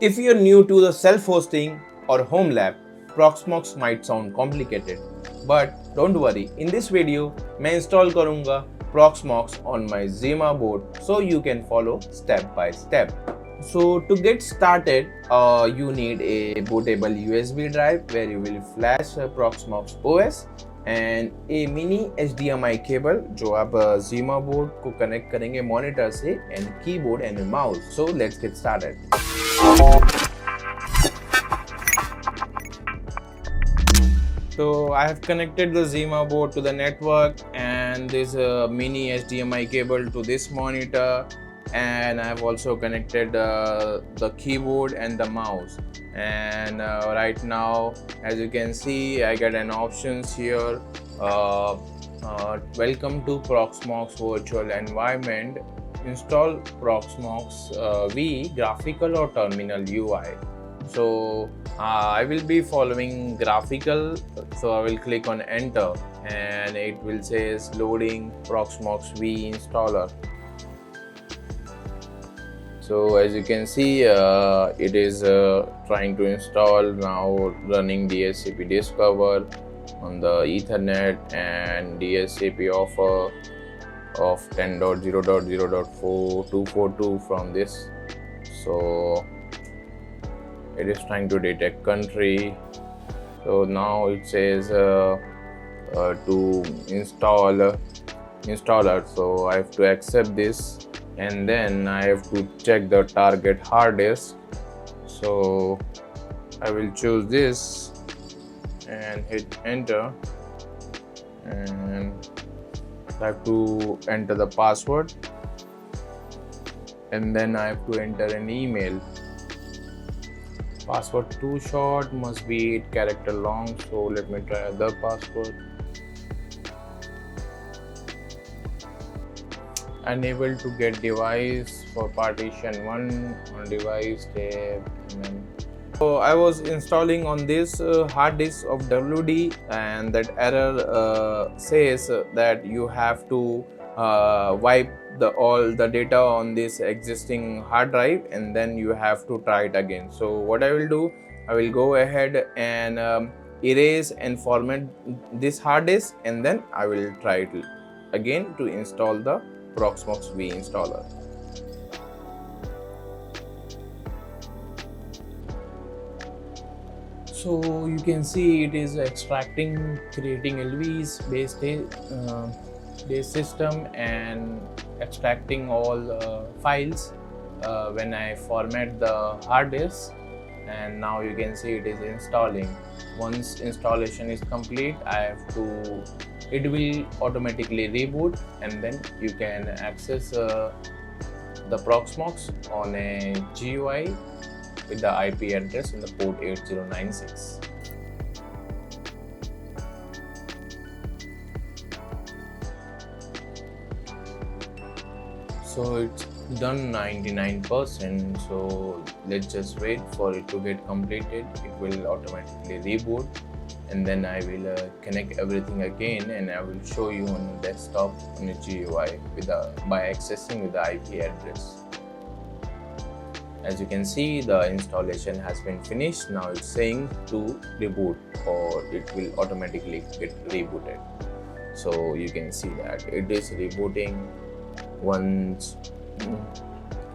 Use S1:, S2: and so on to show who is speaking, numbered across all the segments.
S1: If you're new to the self-hosting or Homelab, Proxmox might sound complicated. But don't worry, in this video, मैं install करूँगा Proxmox on my Zima board so you can follow step by step. So to get started, you need a bootable USB drive where you will flash Proxmox OS and a mini HDMI cable जो आप Zima board को connect करेंगे monitor से and keyboard and mouse. So let's get started. So I have connected the Zima board to the network and this mini HDMI cable to this monitor, and I have also connected the keyboard and the mouse. And right now, as you can see, I get an options here. Welcome to Proxmox virtual environment. Install Proxmox VE graphical or terminal UI. So I will be following graphical, so I will click on enter and it will say loading Proxmox VE installer. So as you can see, it is trying to install now, running DHCP Discover on the Ethernet and DHCP offer of 10.0.0.4242 from this. So it is trying to detect country. So now it says to install installer, so I have to accept this and then I have to check the target hard disk. So I will choose this and hit enter, and I have to enter the password and then I have to enter an email. Password too short, must be 8 character long, so let me try other password. Unable to get device for partition 1 on device tab. So I was installing on this hard disk of WD, and that error says that you have to wipe all the data on this existing hard drive and then you have to try it again. So what I will do, I will go ahead and erase and format this hard disk, and then I will try it again to install the Proxmox VE installer. So you can see it is extracting, creating LVs base system and extracting all files when I format the hard disk, and now you can see it is installing. Once installation is complete, it will automatically reboot, and then you can access the Proxmox on a GUI with the IP address in the port 8096. So it's done 99%, so let's just wait for it to get completed. It will automatically reboot, and then I will connect everything again and I will show you on the desktop on the GUI by accessing with the IP address. As you can see, the installation has been finished. Now it's saying to reboot, or it will automatically get rebooted. So you can see that it is rebooting. Once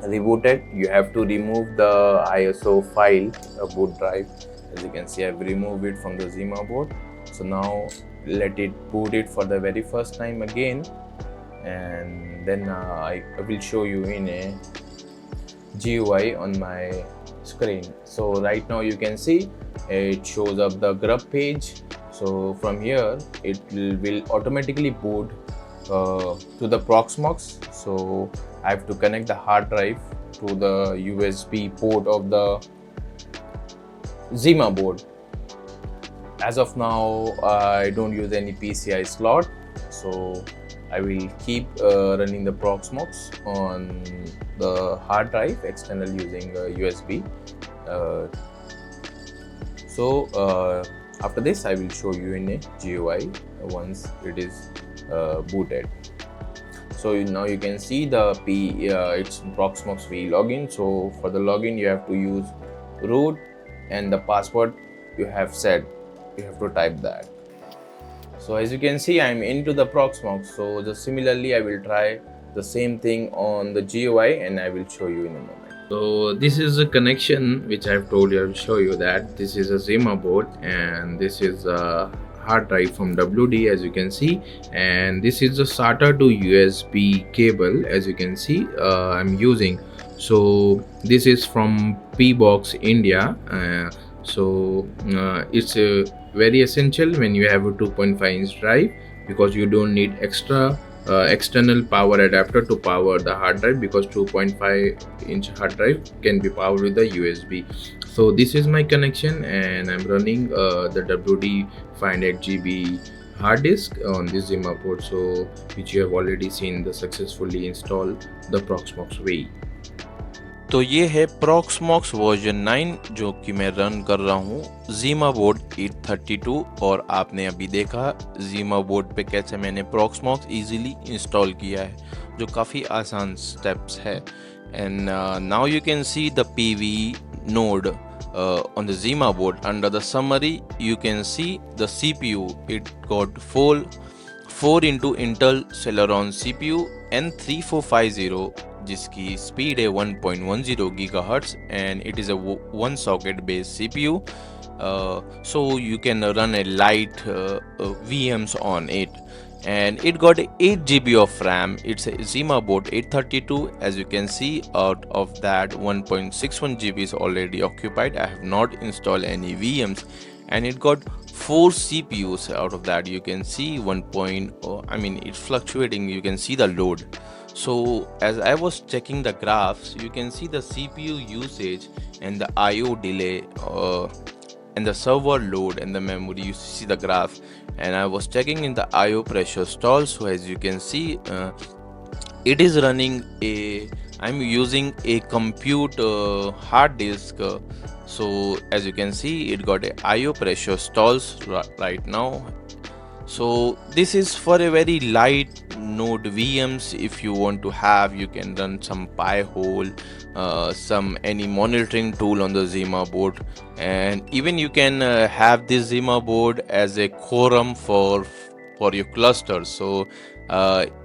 S1: rebooted, you have to remove the ISO file, boot drive. As you can see, I've removed it from the Zima board. So now let it boot it for the very first time again, and then I will show you in a GUI on my screen. So right now you can see it shows up the grub page. So from here it will automatically boot to the Proxmox. So I have to connect the hard drive to the USB port of the Zima board. As of now, I don't use any PCI slot, so I will keep running the Proxmox on the hard drive external using USB. After this, I will show you in a GUI once it is booted. So now you can see the it's Proxmox VE login. So for the login, you have to use root and the password you have set. You have to type that. So as you can see, I'm into the Proxmox. So just similarly, I will try the same thing on the GUI and I will show you in a moment. So this is a connection which I've told you. I will show you that this is a Zima board and this is a hard drive from WD, as you can see, and this is a SATA to USB cable, as you can see. I'm using. So this is from P-Box India. It's very essential when you have a 2.5-inch drive, because you don't need extra external power adapter to power the hard drive, because 2.5-inch hard drive can be powered with the USB. So this is my connection and I'm running the WD 500 GB hard disk on this ZimaBoard, so which you have already seen the successfully installed the Proxmox VE.
S2: तो ये है Proxmox version 9 जो कि मैं run कर रहा हूँ ZimaBoard 832, और आपने अभी देखा ZimaBoard पे कैसे मैंने Proxmox इजीली इंस्टॉल किया है, जो काफ़ी आसान स्टेप्स है. And now you can see the PVE node on the ZimaBoard. Under the summary you can see the CPU. It got 4 into Intel Celeron CPU N3450 जिसकी स्पीड है 1.10 GHz and it is a one socket based CPU. So you can run a light VMs on it, and it got 8 GB of RAM. It's a ZimaBoard 832. As you can see, out of that 1.61 GB is already occupied. I have not installed any VMs, and it got 4 CPUs. Out of that you can see it's fluctuating. You can see the load. So as I was checking the graphs, you can see the CPU usage and the IO delay and the server load and the memory. You see the graph, and I was checking in the IO pressure stall. So as you can see, it is running I'm using a compute hard disk. So as you can see, it got a IO pressure stalls right now. So this is for a very light node VMs. If you want to have, you can run some Pi-hole, any monitoring tool on the ZimaBoard, and even you can have this ZimaBoard as a quorum for your clusters. So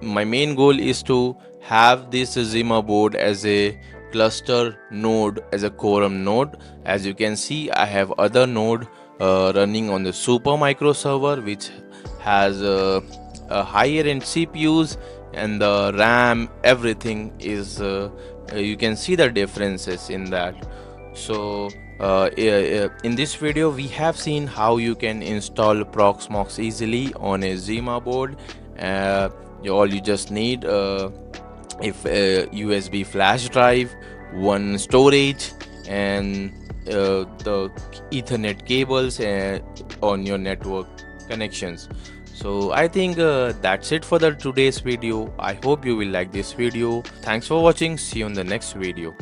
S2: my main goal is to have this ZimaBoard as a cluster node, as a quorum node. As you can see, I have other node running on the Super Micro server, which has a higher end CPUs, and the RAM, everything is you can see the differences in that. So in this video we have seen how you can install Proxmox easily on a ZimaBoard. All you just need if a USB flash drive, one storage, and the Ethernet cables on your network connections. So I think that's it for today's video. I hope you will like this video. Thanks for watching. See you in the next video.